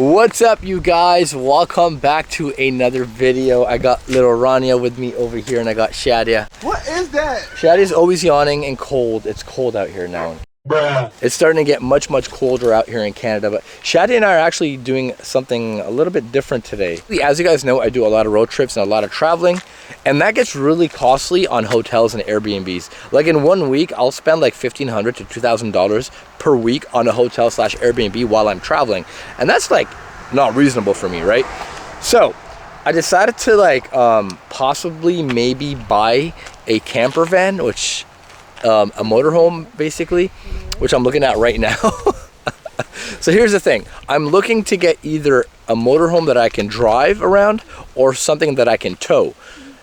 What's up, you guys? Welcome back to another video. I got little Rania with me over here, and I got Shadia. What is that? Shadia's always yawning and cold. It's cold out here now. Bruh. It's starting to get much colder out here in Canada, but Shadia and I are actually doing something a little bit different today. As you guys know, I do a lot of road trips and a lot of traveling, and that gets really costly on hotels and Airbnbs. Like in 1 week, I'll spend like $1,500 to $2,000 per week on a hotel / Airbnb while I'm traveling, and that's like not reasonable for me, right? So I decided to like possibly maybe buy a camper van, which a motorhome basically, which I'm looking at right now. So here's the thing, I'm looking to get either a motorhome that I can drive around or something that I can tow.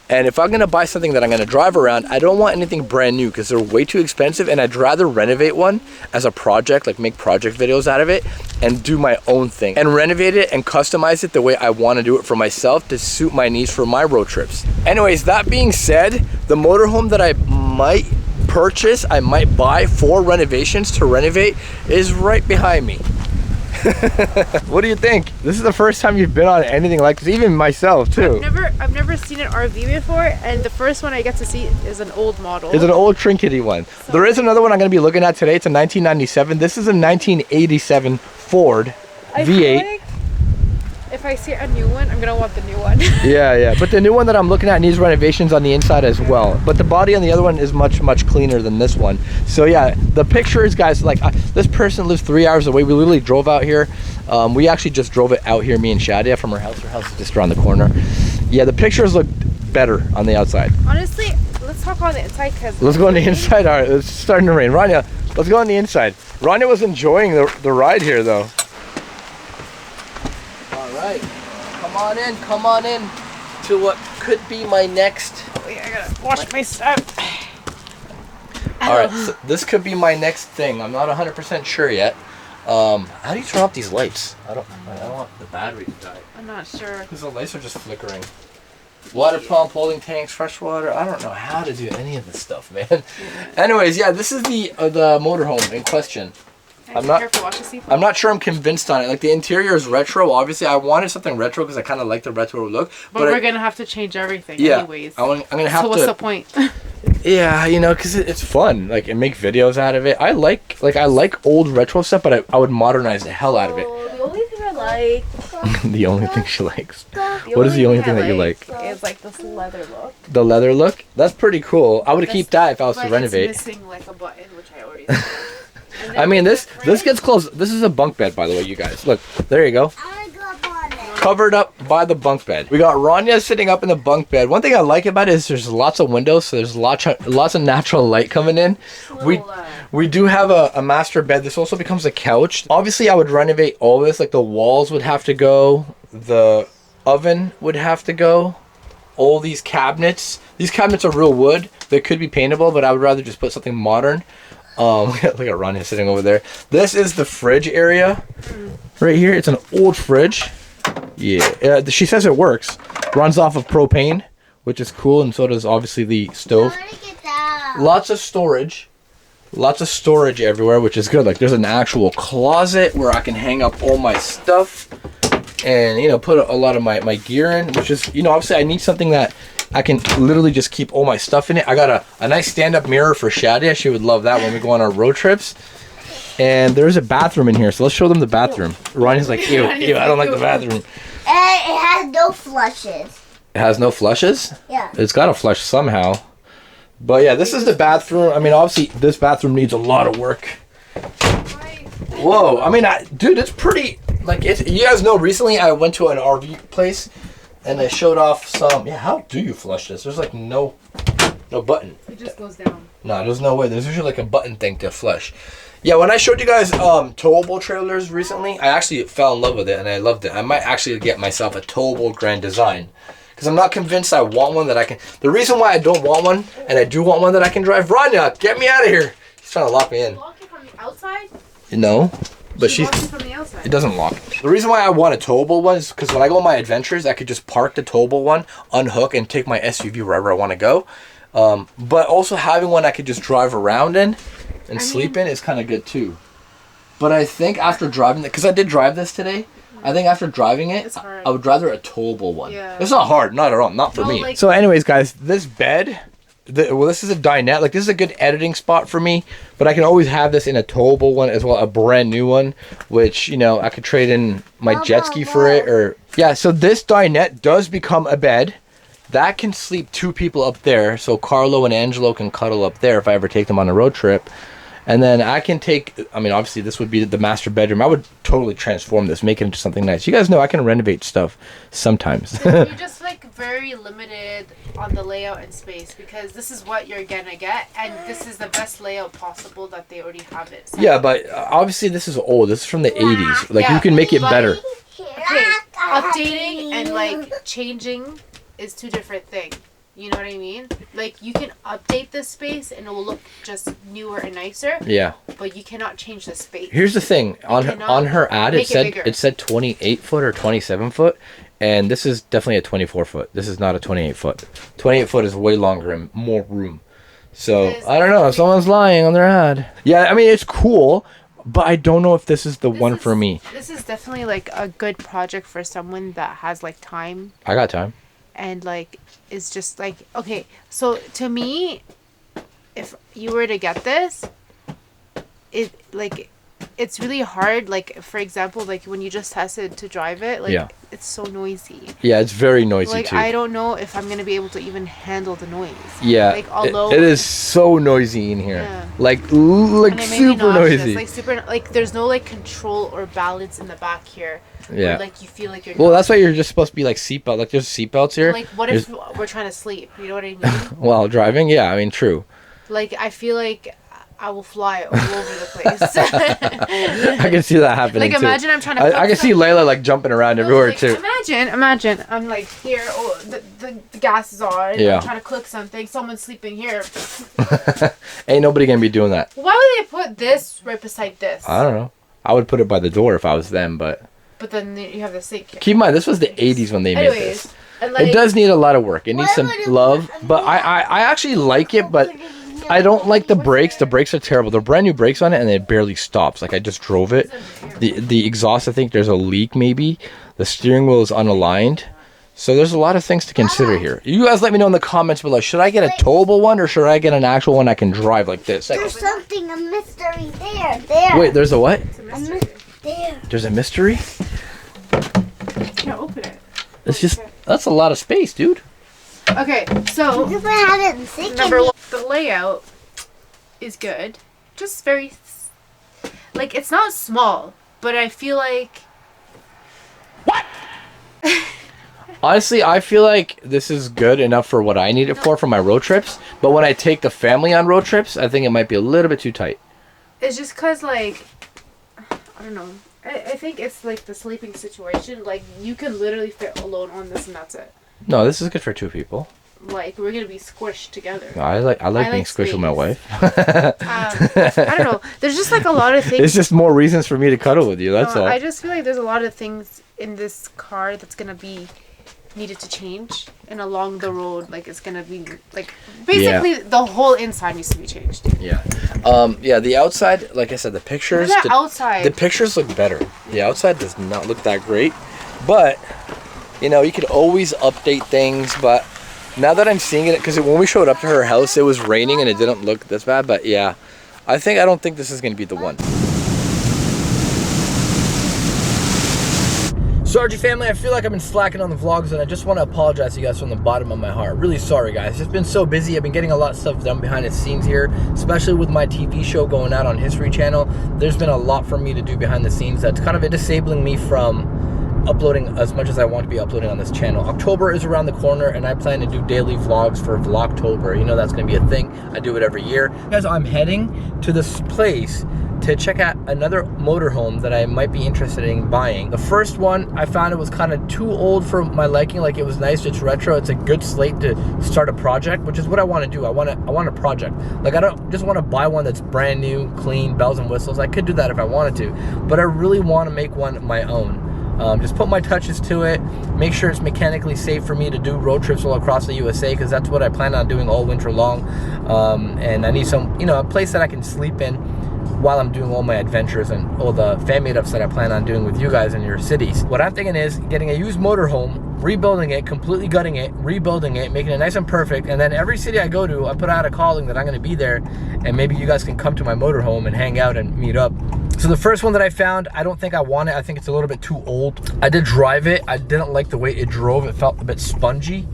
And if I'm gonna buy something that I'm gonna drive around, I don't want anything brand new because they're way too expensive, and I'd rather renovate one as a project, like make project videos out of it and do my own thing and renovate it and customize it the way I want to do it for myself to suit my needs for my road trips. Anyways, that being said, the motorhome that I might purchase, I might buy for renovations to renovate is right behind me. What do you think? This is the first time you've been on anything like this, even myself too. I've never seen an RV before, and the first one I get to see is an old model. It's an old trinkety one. So there is another one I'm going to be looking at today. It's a 1997. This is a 1987 Ford V8. Feel like if I see a new one, I'm gonna want the new one. yeah, but the new one that I'm looking at needs renovations on the inside as well, but the body on the other one is much cleaner than this one. So yeah, the pictures, guys, like this person lives 3 hours away. We literally drove out here. We actually just drove it out here, me and Shadia, from her house. Her house is just around the corner. Yeah, the pictures look better on the outside. Honestly, let's talk on the inside, because let's go on the inside. All right, it's starting to rain. Rania, let's go on the inside. Rania was enjoying the ride here though. Right, come on in to what could be my next. Wait, I gotta wash my stuff. All right, so this could be my next thing. I'm not 100% sure yet. How do you turn off these lights? I don't want the battery to die. I'm not sure. Because the lights are just flickering. Water pump, holding tanks, fresh water. I don't know how to do any of this stuff, man. Anyways, yeah, this is the motorhome in question. I'm not sure I'm convinced on it. Like, the interior is retro. Obviously, I wanted something retro because I kind of like the retro look. But we're going to have to change everything anyways. I'm going to have to. So what's the point? Yeah, you know, because it's fun. Like, and make videos out of it. I like old retro stuff, but I would modernize the hell out of it. The only thing I like. The only thing she likes. What is the only thing that you like? It's like this leather look. The leather look? That's pretty cool. I would keep that if I was to renovate. It's missing like a button, which I already said. I mean, this gets close. This is a bunk bed, by the way, you guys. Look, there you go. Covered up by the bunk bed. We got Rania sitting up in the bunk bed. One thing I like about it is there's lots of windows, so there's lots of natural light coming in. We do have a master bed. This also becomes a couch. Obviously, I would renovate all this. Like, the walls would have to go. The oven would have to go. All these cabinets. These cabinets are real wood. They could be paintable, but I would rather just put something modern. Look at Rania sitting over there. This is the fridge area right here. It's an old fridge. Yeah, she says it works. Runs off of propane, which is cool, and so does obviously the stove. Lots of storage everywhere, which is good. Like, there's an actual closet where I can hang up all my stuff and, you know, put a lot of my gear in, which is, you know, obviously I need something that I can literally just keep all my stuff in it. I got a nice stand-up mirror for Shadia. She would love that when we go on our road trips. And there's a bathroom in here, so let's show them the bathroom. Ronnie's like, ew, I don't like the bathroom. It has no flushes. It has no flushes? Yeah. It's got to flush somehow. But yeah, this is the bathroom. I mean, obviously, this bathroom needs a lot of work. Whoa, I mean, dude, it's pretty, like, you guys know, recently I went to an RV place. And I showed off some. Yeah, how do you flush this? There's like no button. It just goes down. No, there's no way. There's usually like a button thing to flush. Yeah, when I showed you guys towable trailers recently, I actually fell in love with it and I loved it. I might actually get myself a towable Grand Design because I'm not convinced I want one that I can. The reason why I don't want one and I do want one that I can drive. Rania, get me out of here! He's trying to lock me in. Lock it from the outside? No. But she locks it from the outside. It doesn't lock. The reason why I want a towable one is because when I go on my adventures, I could just park the towable one, unhook, and take my SUV wherever I want to go. But also having one I could just drive around in and sleep in is kind of good too. But I think after driving it, because I did drive this today, I think after driving it, It's hard. I would rather a towable one. Yeah. It's not hard, not at all, not for No, me. like- So anyways, guys, this bed, well, this is a dinette. Like, this is a good editing spot for me, but I can always have this in a towable one as well, a brand new one, which, you know, I could trade in my jet ski for it, or... Yeah, so this dinette does become a bed. That can sleep 2 people up there, so Carlo and Angelo can cuddle up there if I ever take them on a road trip. And then I can take, I mean, obviously this would be the master bedroom. I would totally transform this, make it into something nice. You guys know I can renovate stuff sometimes. You're just like very limited on the layout and space because this is what you're gonna get, and this is the best layout possible that they already have it. So. Yeah, but obviously this is old. This is from the 80s. Like, Yeah, you can make it but- better. Okay, updating and like changing is 2 different things. You know what I mean? Like, you can update the space and it will look just newer and nicer. Yeah. But you cannot change the space. Here's the thing. On her ad, make it bigger. it said 28 foot or 27 foot, and this is definitely a 24 foot. This is not a 28 foot. 28 foot is way longer and more room. So I don't know. Someone's lying on their ad. Yeah, I mean, it's cool, but I don't know if this is the one for me. This is definitely like a good project for someone that has like time I got time. and like is just like, okay, so to me, if you were to get this, it like it's really hard. Like, for example, like when you just tested to drive it, like Yeah. it's so noisy. Yeah, it's very noisy Like, too. I don't know if I'm gonna be able to even handle the noise. Yeah, Like, although it is so noisy in here. Yeah. Like and it made me super nauseous, noisy. like super, like there's no like control or balance in the back here. Yeah. Where, like you feel like you're. Well, that's why you're just supposed to be like seatbelt. Like, there's seatbelts here. Like, what if we're trying to sleep? You know what I mean? While driving? Yeah, I mean, true. Like, I feel like I will fly all over the place. I can see that happening Like, too. imagine I'm trying to. I can see Layla like jumping around everywhere like, too. Imagine I'm like here. Oh, the gas is on. Yeah. I'm trying to click something. Someone's sleeping here. Ain't nobody gonna be doing that. Why would they put this right beside this? I don't know. I would put it by the door if I was them, but But then you have the sink. keep in mind this was the 80s when they made Anyways, this. and like, It does need a lot of work. It needs some love, but I actually like it, but I don't like the brakes. The brakes are terrible. They're brand new brakes on it, and it barely stops. Like, I just drove it. The exhaust, I think there's a leak maybe. The steering wheel is unaligned. So there's a lot of things to consider here. You guys let me know in the comments below. Should I get a towable one, or should I get an actual one I can drive like this? There's something, a mystery there. Wait, there's a what? it's a mystery. There. There's a mystery? You can't open it. It's just, that's a lot of space, dude. Okay, so Never had it in thinking. number 1, the layout is good. Just very, like, it's not small, but I feel like Honestly, I feel like this is good enough for what I need it for my road trips. But when I take the family on road trips, I think it might be a little bit too tight. it's just because, like, I don't know. I think it's like the sleeping situation. Like, you can literally fit alone on this and that's it. No, this is good for 2 people. Like, we're gonna be squished together. I like being like squished with my space. wife. I don't know. There's just like a lot of things. It's just more reasons for me to cuddle with you. That's all. I just feel like there's a lot of things in this car that's gonna be needed to change, and along the road, like, it's gonna be like basically the whole inside needs to be changed. Yeah. Yeah. The outside, like I said, the pictures. Look at the outside. The pictures look better. The outside does not look that great, but you know, you could always update things. But now that I'm seeing it, because when we showed up to her house, it was raining and it didn't look this bad. But yeah, I don't think this is gonna be the one. Sargi family, I feel like I've been slacking on the vlogs, and I just want to apologize to you guys from the bottom of my heart. Really sorry, guys. It's just been so busy. I've been getting a lot of stuff done behind the scenes here, especially with my TV show going out on History Channel. There's been a lot for me to do behind the scenes that's kind of disabling me from uploading as much as I want to be uploading on this channel. October is around the corner, and I plan to do daily vlogs for Vlogtober. You know that's going to be a thing. I do it every year. Guys, I'm heading to this place to check out another motorhome that I might be interested in buying. The first one, I found it was kind of too old for my liking. Like, it was nice, it's retro, it's a good slate to start a project, which is what I want to do. I want a project. Like, I don't just want to buy one that's brand new, clean, bells and whistles. I could do that if I wanted to, but I really want to make one my own. Just put my touches to it, make sure it's mechanically safe for me to do road trips all across the USA, because that's what I plan on doing all winter long. And I need some, you know, a place that I can sleep in while I'm doing all my adventures and all the family meetups that I plan on doing with you guys in your cities. What I'm thinking is getting a used motorhome, rebuilding it, completely gutting it, rebuilding it, making it nice and perfect, and then every city I go to, I put out a calling that I'm going to be there, and maybe you guys can come to my motorhome and hang out and meet up. So the first one that I found, I don't think I want it. I think it's a little bit too old. I did drive it. I didn't like the way it drove. It felt a bit spongy,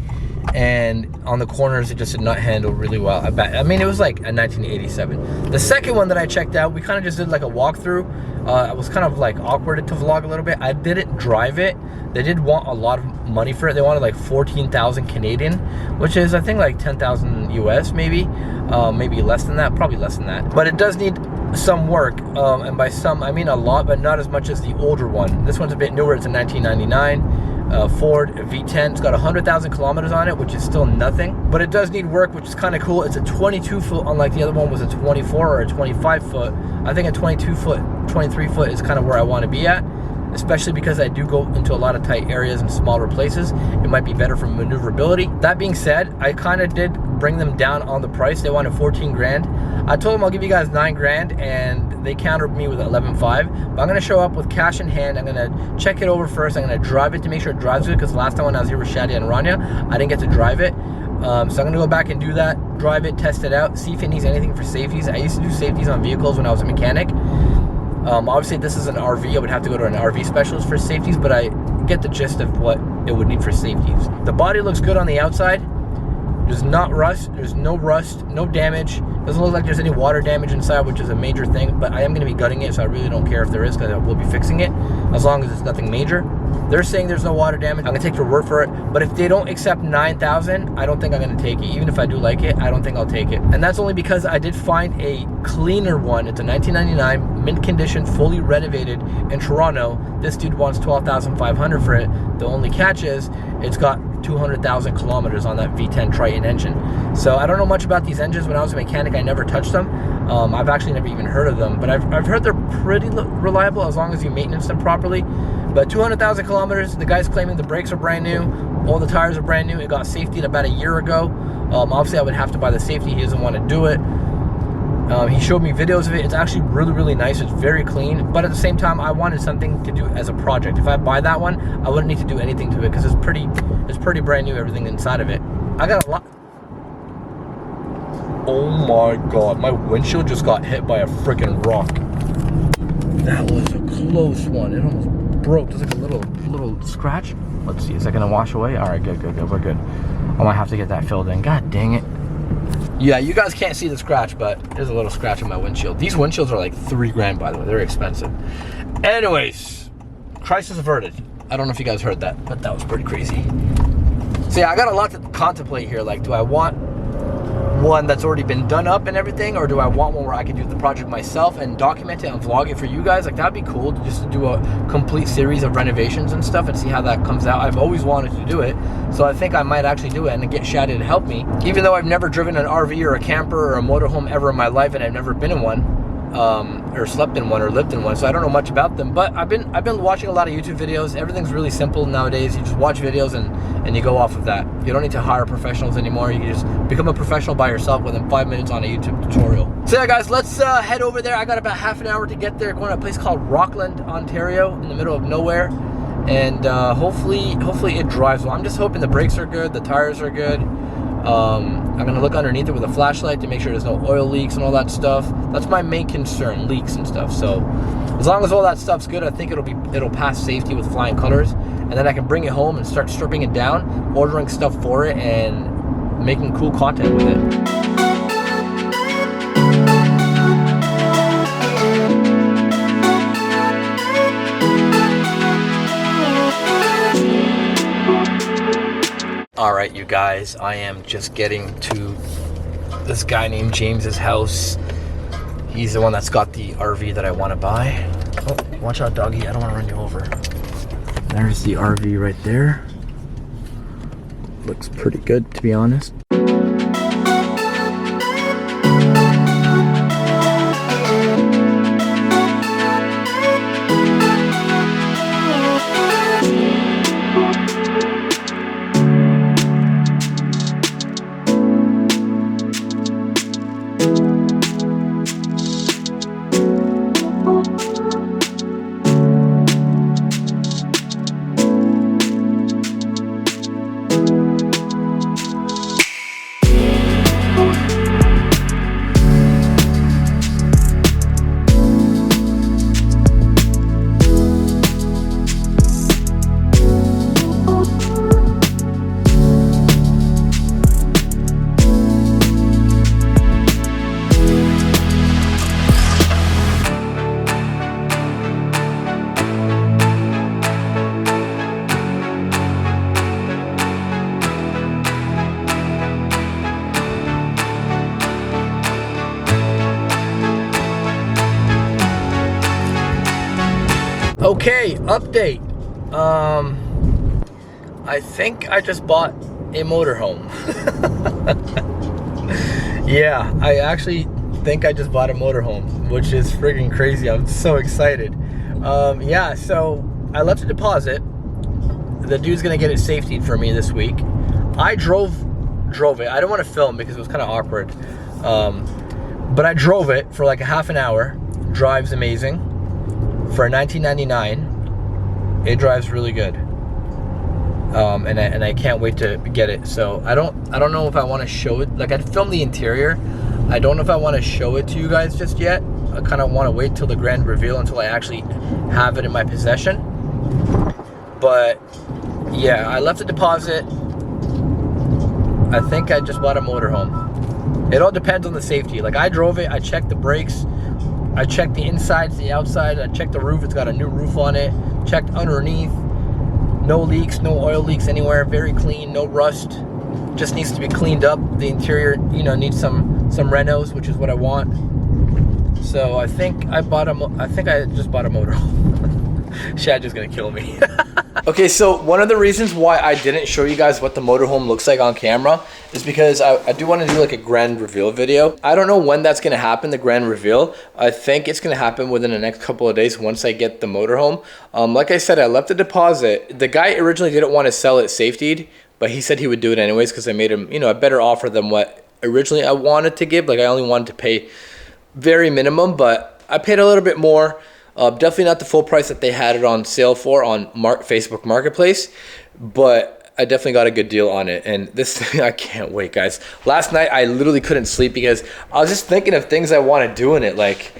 and on the corners it just did not handle really well. I mean, it was like a 1987. The second one that I checked out, we kind of just did like a walkthrough. It was kind of like awkward to vlog a little bit. I didn't drive it. They did want a lot of money for it. They wanted like 14,000 Canadian, which is I think like 10,000 US maybe, maybe less than that, probably less than that. But it does need some work, and by some I mean a lot, but not as much as the older one. This one's a bit newer. It's a 1999 Ford V10. It's got 100,000 kilometers on it, which is still nothing, but it does need work, which is kind of cool. It's a 22 foot, unlike the other one was a 24 or a 25 foot. I think a 22 foot, 23 foot is kind of where I want to be at, especially because I do go into a lot of tight areas and smaller places. It might be better for maneuverability. That being said, I kind of did bring them down on the price. They wanted 14 grand. I told them I'll give you guys 9 grand, and they countered me with 11.5. But I'm gonna show up with cash in hand. I'm gonna check it over first. I'm gonna drive it to make sure it drives good, because last time when I was here with Shadi and Rania, I didn't get to drive it. So I'm gonna go back and do that, drive it, test it out, see if it needs anything for safeties. I used to do safeties on vehicles when I was a mechanic. Obviously this is an RV, I would have to go to an RV specialist for safeties, but I get the gist of what it would need for safeties. The body looks good on the outside. There's not rust, there's no rust, no damage. Doesn't look like there's any water damage inside, which is a major thing, but I am gonna be gutting it, so I really don't care if there is, because I will be fixing it, as long as it's nothing major. They're saying there's no water damage. I'm gonna take their word for it, but if they don't accept 9,000, I don't think I'm gonna take it. Even if I do like it, I don't think I'll take it. And that's only because I did find a cleaner one. It's a 1999, mint condition, fully renovated in Toronto. This dude wants 12,500 for it. The only catch is, it's got 200,000 kilometers on that V10 Triton engine. So I don't know much about these engines. When I was a mechanic, I never touched them. I've actually never even heard of them, but I've heard they're pretty reliable as long as you maintenance them properly. But 200,000 kilometers, the guy's claiming the brakes are brand new, all the tires are brand new. It got safety about a year ago. Obviously I would have to buy the safety. He doesn't want to do it. He showed me videos of it. It's actually really, really nice. It's very clean, but at the same time, I wanted something to do as a project. If I buy that one, I wouldn't need to do anything to it, because it's pretty brand new, everything inside of it. I got a lot. Oh my God, my windshield just got hit by a freaking rock. That was a close one. It almost broke. There's like a little scratch. Let's see, is that gonna wash away? All right, good, we're good. I might have to get that filled in. God dang it. Yeah, you guys can't see the scratch, but there's a little scratch on my windshield. These windshields are like 3 grand, by the way. They're expensive. Anyways, crisis averted. I don't know if you guys heard that, but that was pretty crazy. So yeah, I got a lot to contemplate here. Like, do I want one that's already been done up and everything, or do I want one where I can do the project myself and document it and vlog it for you guys? Like, that'd be cool, just to do a complete series of renovations and stuff and see how that comes out. I've always wanted to do it, so I think I might actually do it and get Shadi to help me. Even though I've never driven an RV or a camper or a motorhome ever in my life, and I've never been in one, or slept in one or lived in one, so I don't know much about them. But I've been watching a lot of YouTube videos. Everything's really simple nowadays. You just watch videos and you go off of that. You don't need to hire professionals anymore. You can just become a professional by yourself within 5 minutes on a YouTube tutorial. So yeah, guys, let's head over there. I got about half an hour to get there. Going to a place called Rockland, Ontario, in the middle of nowhere, and hopefully it drives well. I'm just hoping the brakes are good, the tires are good. I'm gonna look underneath it with a flashlight to make sure there's no oil leaks and all that stuff. That's my main concern, leaks and stuff. So as long as all that stuff's good, I think it'll pass safety with flying colors, and then I can bring it home and start stripping it down, ordering stuff for it, and making cool content with it. All right, you guys, I am just getting to this guy named James's house. He's the one that's got the RV that I want to buy. Oh, watch out, doggy. I don't want to run you over. There's the RV right there. Looks pretty good, to be honest. Okay, update. I think I just bought a motorhome. Yeah, I actually think I just bought a motorhome, which is freaking crazy. I'm so excited. Yeah, so I left a deposit. The dude's gonna get it safetied for me this week. I drove it. I don't want to film because it was kind of awkward. But I drove it for like a half an hour. Drives amazing. For a $19.99, it drives really good. And I can't wait to get it. So I don't know if I want to show it. Like, I'd film the interior. I don't know if I want to show it to you guys just yet. I kind of want to wait till the grand reveal until I actually have it in my possession. But yeah, I left a deposit. I think I just bought a motorhome. It all depends on the safety. Like, I drove it, I checked the brakes, I checked the insides, the outside, I checked the roof. It's got a new roof on it. Checked underneath. No leaks, no oil leaks anywhere. Very clean, no rust. Just needs to be cleaned up. The interior, you know, needs some renos, which is what I want. So I think I just bought a motorhome. Shad is gonna kill me. Okay, so one of the reasons why I didn't show you guys what the motorhome looks like on camera is because I do want to do like a grand reveal video. I don't know when that's going to happen, the grand reveal. I think it's going to happen within the next couple of days once I get the motorhome. Like I said, I left a deposit. The guy originally didn't want to sell it safetied, but he said he would do it anyways because I made him, you know, a better offer than what originally I wanted to give. Like, I only wanted to pay very minimum, but I paid a little bit more. Definitely not the full price that they had it on sale for on Facebook Marketplace, but I definitely got a good deal on it. And this thing, I can't wait, guys. Last night, I literally couldn't sleep because I was just thinking of things I want to do in it. Like,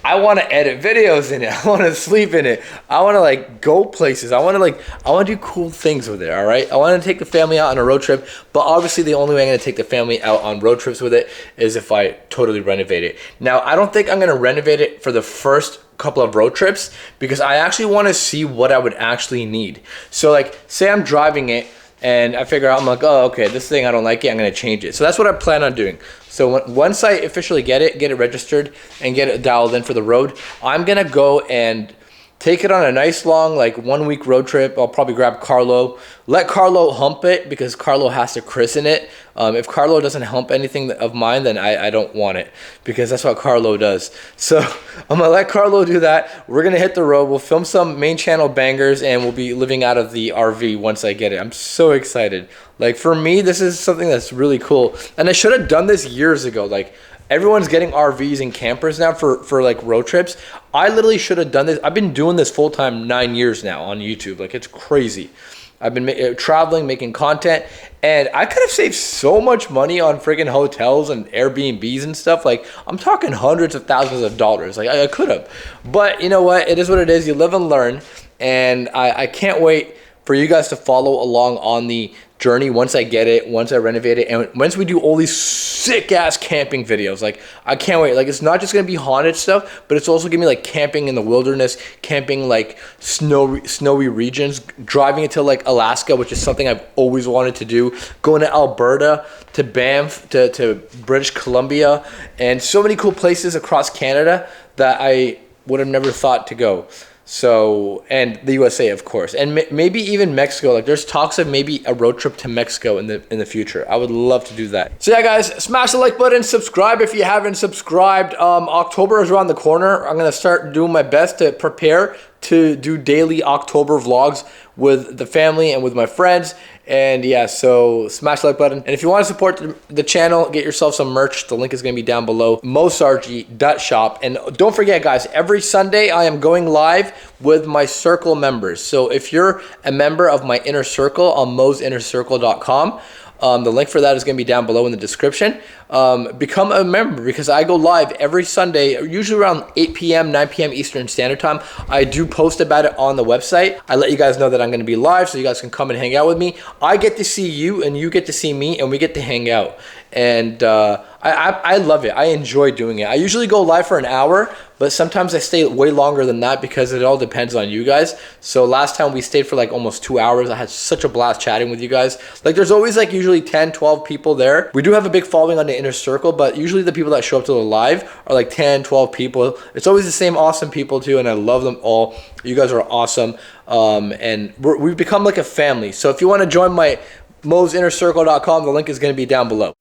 I want to edit videos in it. I want to sleep in it. I want to like go places. I want to do cool things with it, all right? I want to take the family out on a road trip, but obviously the only way I'm going to take the family out on road trips with it is if I totally renovate it. Now, I don't think I'm going to renovate it for the first couple of road trips because I actually want to see what I would actually need. So like, say I'm driving it and I figure out, I'm like, oh, okay, this thing, I don't like it, I'm going to change it. So that's what I plan on doing. So once I officially get it registered and get it dialed in for the road, I'm going to go and take it on a nice long, like 1 week road trip. I'll probably grab Carlo, let Carlo hump it because Carlo has to christen it. If Carlo doesn't hump anything of mine, then I don't want it because that's what Carlo does. So I'm gonna let Carlo do that. We're gonna hit the road. We'll film some main channel bangers and we'll be living out of the RV once I get it. I'm so excited. Like, for me, this is something that's really cool. And I should have done this years ago. Like, everyone's getting RVs and campers now for like road trips. I literally should have done this. I've been doing this full time 9 years now on YouTube. Like, it's crazy. I've been traveling, making content, and I could have saved so much money on freaking hotels and Airbnbs and stuff. Like, I'm talking hundreds of thousands of dollars. Like, I could have. But you know what? It is what it is. You live and learn. And I can't wait for you guys to follow along on the journey once I get it, once I renovate it, and once we do all these sick ass camping videos. Like, I can't wait. Like, it's not just gonna be haunted stuff, but it's also gonna be like camping in the wilderness, camping like snowy regions, driving into like Alaska, which is something I've always wanted to do, going to Alberta, to Banff, to British Columbia, and so many cool places across Canada that I would have never thought to go. So, and the USA, of course, and maybe even Mexico. Like, there's talks of maybe a road trip to Mexico in the future. I would love to do that. So yeah, guys, smash the like button, subscribe if you haven't subscribed. October is around the corner. I'm gonna start doing my best to prepare to do daily October vlogs with the family and with my friends. And yeah, so smash the like button. And if you want to support the channel, get yourself some merch. The link is going to be down below, mosargi.shop. And don't forget, guys, every Sunday I am going live with my circle members. So if you're a member of my inner circle on mosinnercircle.com, the link for that is going to be down below in the description. Become a member because I go live every Sunday, usually around 8 p.m., 9 p.m. Eastern Standard Time. I do post about it on the website. I let you guys know that I'm going to be live so you guys can come and hang out with me. I get to see you and you get to see me and we get to hang out. And I love it. I enjoy doing it. I usually go live for an hour, but sometimes I stay way longer than that because it all depends on you guys. So last time we stayed for like almost 2 hours. I had such a blast chatting with you guys. Like there's always like usually 10, 12 people there. We do have a big following on the inner circle, but usually the people that show up to the live are like 10, 12 people. It's always the same awesome people too, and I love them all. You guys are awesome. And we've become like a family. So if you want to join my mosinnercircle.com, the link is going to be down below.